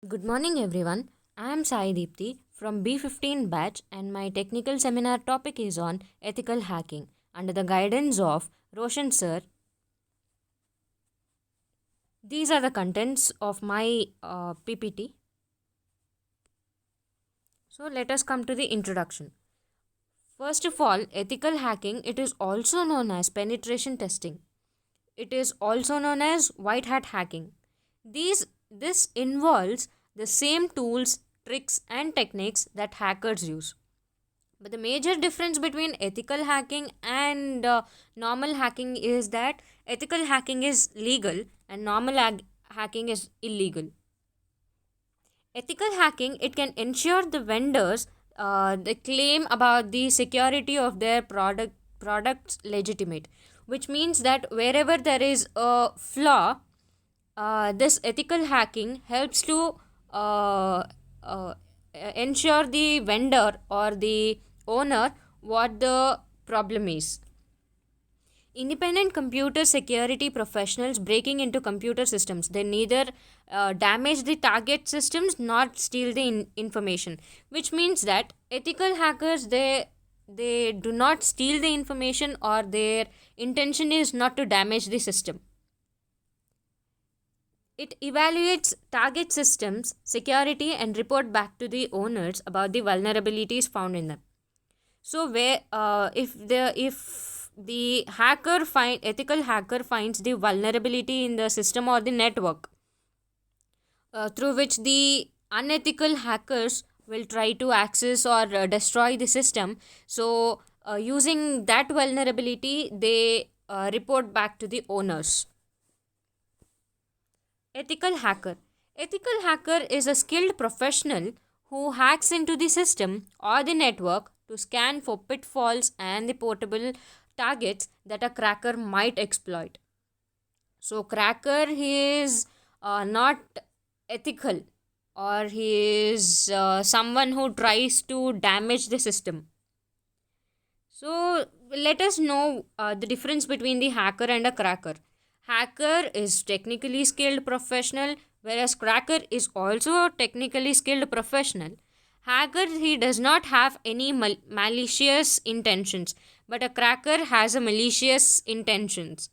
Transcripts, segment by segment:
Good morning, everyone. I am Sai Deepthi from B15 batch, and my technical seminar topic is on ethical hacking under the guidance of Roshan sir. These are the contents of my PPT. So let us come to the introduction. First of all, ethical hacking, it is also known as penetration testing. It is also known as white hat hacking. This involves the same tools, tricks and techniques that hackers use. But the major difference between ethical hacking and normal hacking is that ethical hacking is legal and hacking is illegal. Ethical hacking, it can ensure the vendors the claim about the security of their products legitimate, which means that wherever there is a flaw, this ethical hacking helps to uh, uh, ensure the vendor or the owner what the problem is. Independent computer security professionals breaking into computer systems, they neither damage the target systems nor steal the information, which means that ethical hackers, they do not steal the information, or their intention is not to damage the system. It evaluates target systems security and report back to the owners about the vulnerabilities found in them. So where if the ethical hacker finds the vulnerability in the system or the network, through which the unethical hackers will try to access or destroy the system, so using that vulnerability, they report back to the owners. Ethical hacker. Ethical hacker is a skilled professional who hacks into the system or the network to scan for pitfalls and the portable targets that a cracker might exploit. So, cracker, he is not ethical, or he is someone who tries to damage the system. So, let us know the difference between the hacker and a cracker. Hacker is technically skilled professional, whereas cracker is also a technically skilled professional. Hacker, he does not have any malicious intentions, but a cracker has a malicious intentions.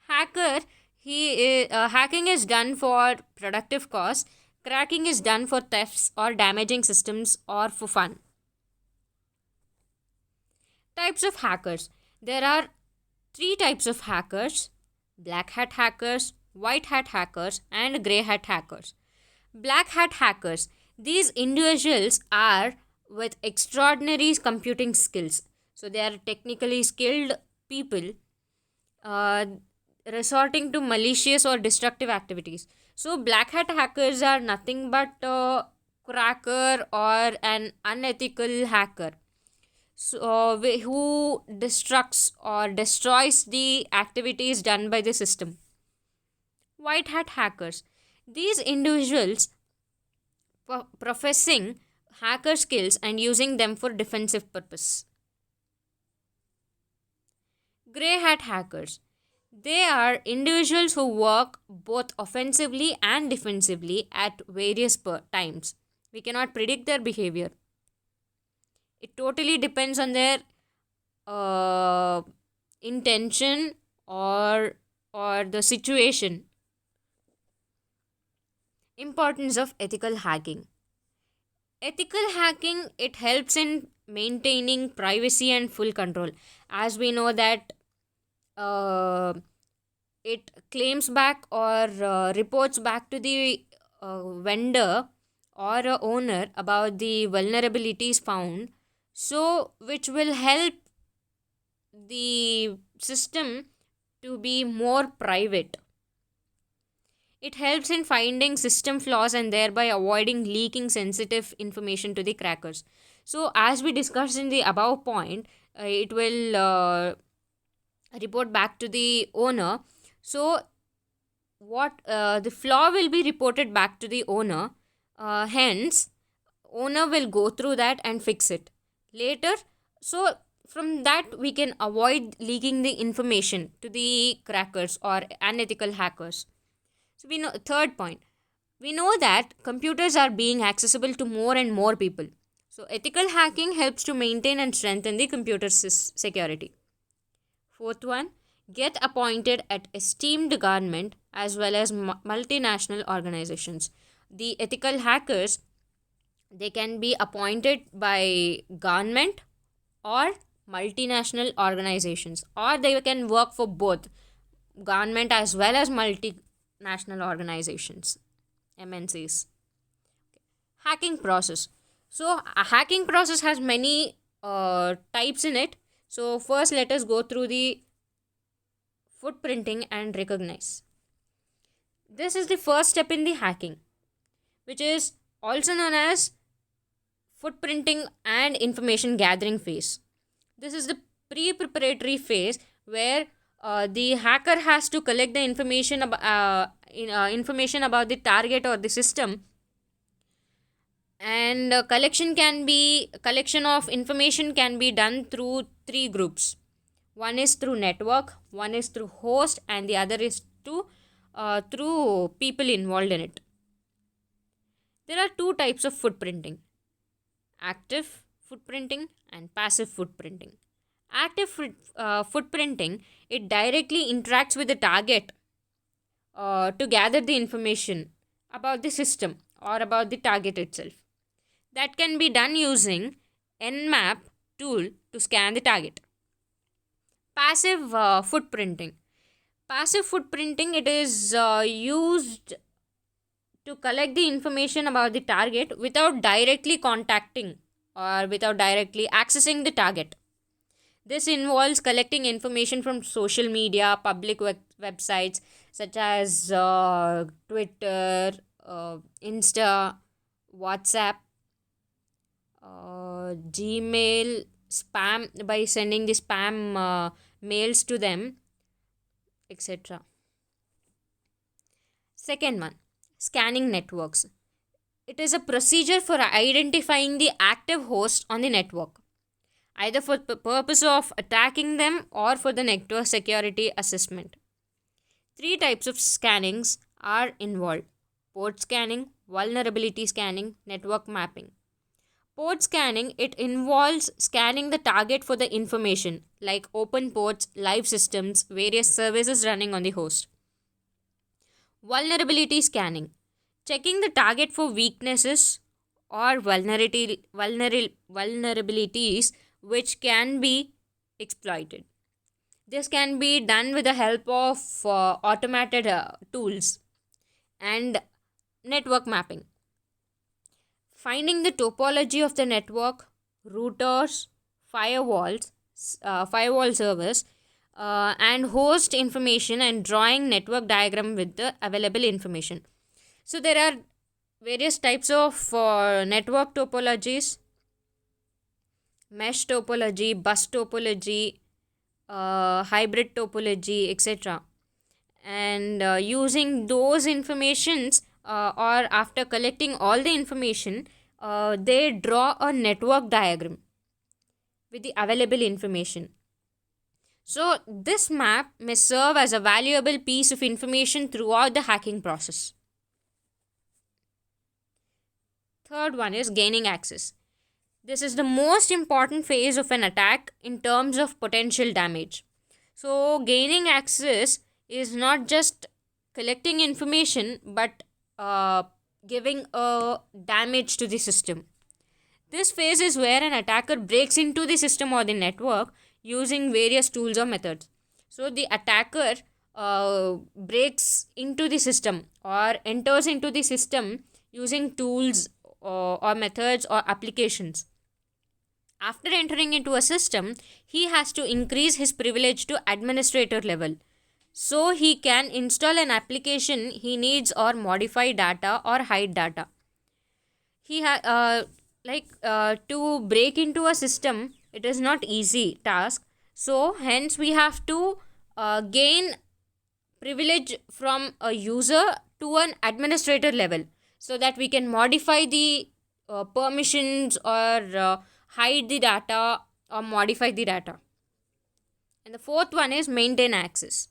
Hacker, hacking is done for productive cause. Cracking is done for thefts or damaging systems or for fun. Types of hackers. There are three types of hackers: black hat hackers, white hat hackers, and grey hat hackers. Black hat hackers. These individuals are with extraordinary computing skills. So they are technically skilled people uh, resorting to malicious or destructive activities. So black hat hackers are nothing but a cracker or an unethical hacker, so who destructs or destroys the activities done by the system. White hat hackers. These individuals professing hacker skills and using them for defensive purpose. Grey hat hackers. They are individuals who work both offensively and defensively at various times. We cannot predict their behavior. It totally depends on their uh, intention, or the situation. Importance of ethical hacking. Ethical hacking, it helps in maintaining privacy and full control. As we know that uh, it claims back or reports back to the vendor or owner about the vulnerabilities found, so which will help the system to be more private. It helps in finding system flaws and thereby avoiding leaking sensitive information to the crackers. So, as we discussed in the above point, it will report back to the owner. So, what the flaw will be reported back to the owner. Hence, owner will go through that and fix it later. So, from that, we can avoid leaking the information to the crackers or unethical hackers. So we know third point. We know that computers are being accessible to more and more people. So, ethical hacking helps to maintain and strengthen the computer security. Fourth one, get appointed at esteemed government as well as multinational organizations. The ethical hackers, they can be appointed by government or multinational organizations, or they can work for both government as well as multinational organizations, MNCs. Hacking process. So a hacking process has many types in it. So first let us go through the footprinting and recognize. This is the first step in the hacking, which is also known as footprinting and information gathering phase. This is the pre-preparatory phase where the hacker has to collect the information about the target or the system, and collection of information can be done through three groups. One is through network, one is through host, and the other is through people involved in it. There are two types of footprinting: active footprinting and passive footprinting. Active footprinting, it directly interacts with the target to gather the information about the system or about the target itself. That can be done using Nmap tool to scan the target. Passive footprinting. Passive footprinting, it is used to collect the information about the target without directly contacting or without directly accessing the target. This involves collecting information from social media, public websites such as Twitter, Insta, WhatsApp, Gmail, spam, by sending the spam mails to them, etc. Second one, scanning networks. It is a procedure for identifying the active host on the network, either for the purpose of attacking them or for the network security assessment. Three types of scannings are involved: port scanning, vulnerability scanning, network mapping. Port scanning, it involves scanning the target for the information like open ports, live systems, various services running on the host. Vulnerability scanning, checking the target for weaknesses or vulnerabilities which can be exploited. This can be done with the help of automated tools. And network mapping, finding the topology of the network, routers, firewalls, firewall servers, and host information, and drawing network diagram with the available information. So there are various types of network topologies: mesh topology, bus topology, hybrid topology, etc. And using those informations, or after collecting all the information, they draw a network diagram with the available information. So this map may serve as a valuable piece of information throughout the hacking process. Third one is gaining access. This is the most important phase of an attack in terms of potential damage. So gaining access is not just collecting information, but giving a damage to the system. This phase is where an attacker breaks into the system or the network using various tools or methods. So the attacker breaks into the system or enters into the system using tools or methods or applications. After entering into a system, he has to increase his privilege to administrator level, so he can install an application he needs or modify data or hide data. To break into a system, it is not easy task. So hence we have to gain privilege from a user to an administrator level, so that we can modify the permissions, or hide the data or modify the data. And the fourth one is maintain access.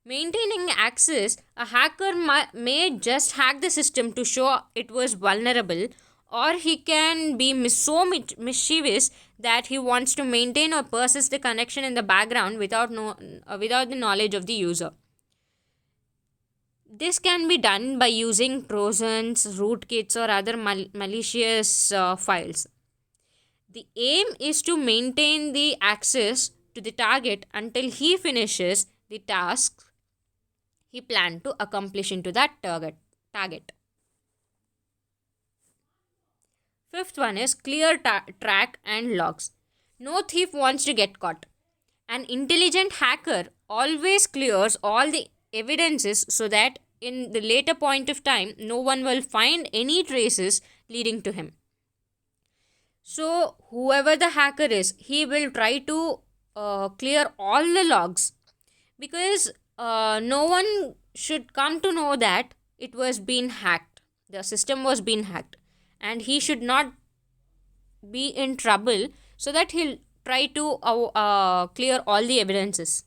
Maintaining access, a hacker may just hack the system to show it was vulnerable, or he can be mischievous that he wants to maintain or persist the connection in the background without the knowledge of the user. This can be done by using trojans, rootkits, or other malicious files. The aim is to maintain the access to the target until he finishes the task he planned to accomplish into that target. Fifth one is clear track and logs. No thief wants to get caught. An intelligent hacker always clears all the evidences so that in the later point of time no one will find any traces leading to him. So whoever the hacker is, he will try to clear all the logs, because no one should come to know that it was being hacked, the system was being hacked, and he should not be in trouble, so that he'll try to clear all the evidences.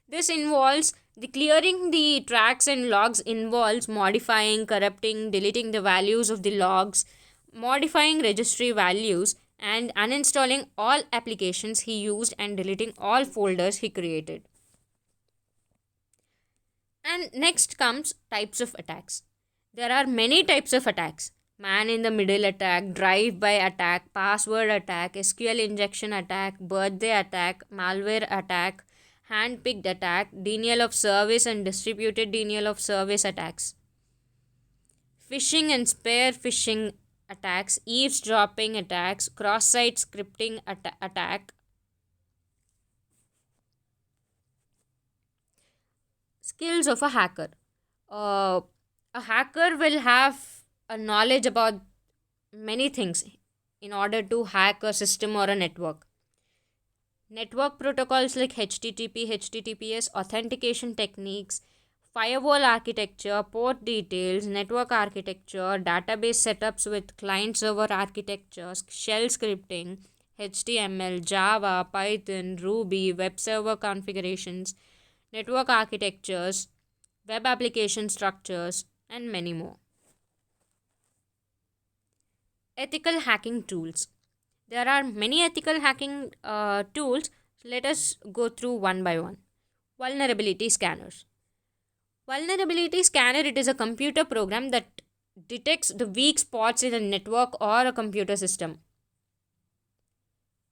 This involves the clearing the tracks and logs involves modifying, corrupting, deleting the values of the logs, modifying registry values, and uninstalling all applications he used and deleting all folders he created. And next comes types of attacks. There are many types of attacks: man in the middle attack, drive by attack, password attack, SQL injection attack, birthday attack, malware attack, hand-picked attack, denial of service and distributed denial of service attacks, phishing and spear phishing attacks, eavesdropping attacks, cross-site scripting attack. Skills of a hacker. Uh, a hacker will have a knowledge about many things in order to hack a system or a network. Network protocols like HTTP, HTTPS, authentication techniques, firewall architecture, port details, network architecture, database setups with client server architectures, shell scripting, HTML, Java, Python, Ruby, web server configurations, network architectures, web application structures, and many more. Ethical hacking tools. There are many ethical hacking tools. Let us go through one by one. Vulnerability scanners. Vulnerability scanner, it is a computer program that detects the weak spots in a network or a computer system.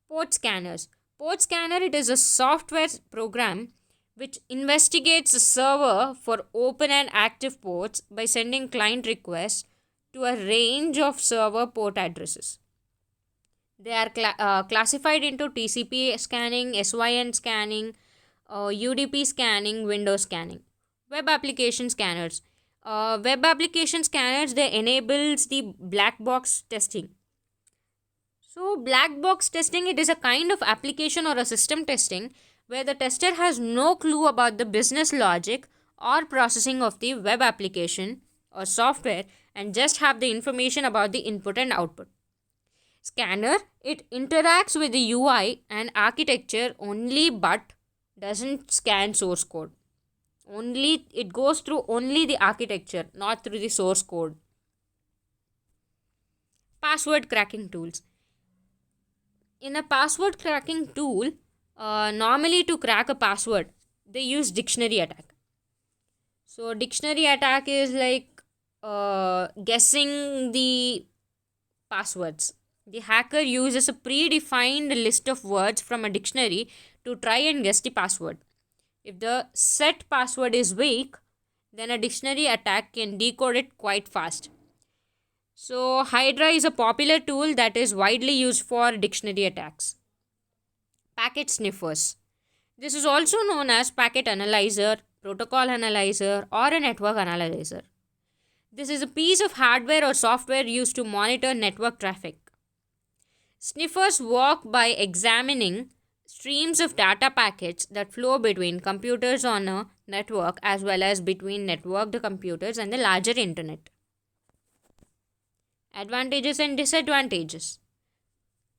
Port scanners. Port scanner, it is a software program which investigates a server for open and active ports by sending client requests to a range of server port addresses. They are classified into TCP scanning, SYN scanning, UDP scanning, Windows scanning. Web application scanners. Web application scanners, they enables the black box testing. So black box testing, it is a kind of application or a system testing where the tester has no clue about the business logic or processing of the web application or software and just have the information about the input and output. Scanner, it interacts with the UI and architecture only, but doesn't scan source code. Only it goes through only the architecture, not through the source code. Password cracking tools. In a password cracking tool, normally to crack a password, they use dictionary attack. So dictionary attack is like guessing the passwords. The hacker uses a predefined list of words from a dictionary to try and guess the password. If the set password is weak, then a dictionary attack can decode it quite fast. So Hydra is a popular tool that is widely used for dictionary attacks. Packet sniffers. This is also known as packet analyzer, protocol analyzer, or a network analyzer. This is a piece of hardware or software used to monitor network traffic. Sniffers work by examining streams of data packets that flow between computers on a network as well as between networked computers and the larger internet. Advantages and disadvantages.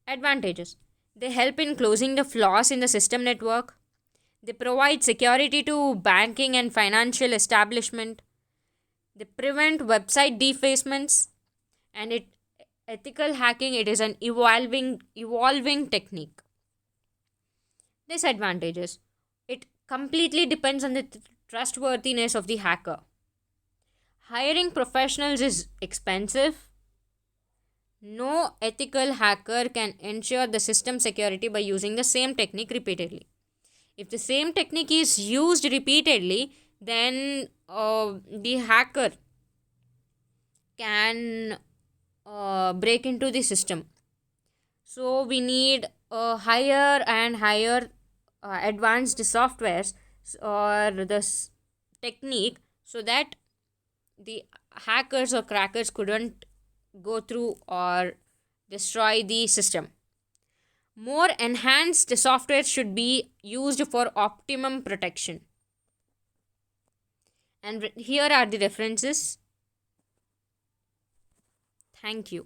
Advantages. They help in closing the flaws in the system network. They provide security to banking and financial establishment. They prevent website defacements, and it ethical hacking, it is an evolving technique. Disadvantages: it completely depends on the trustworthiness of the hacker. Hiring professionals is expensive. No ethical hacker can ensure the system security by using the same technique repeatedly. If the same technique is used repeatedly, then the hacker can break into the system. So we need higher and higher advanced softwares or this technique, so that the hackers or crackers couldn't go through or destroy the system. More enhanced software should be used for optimum protection. And here are the references. Thank you.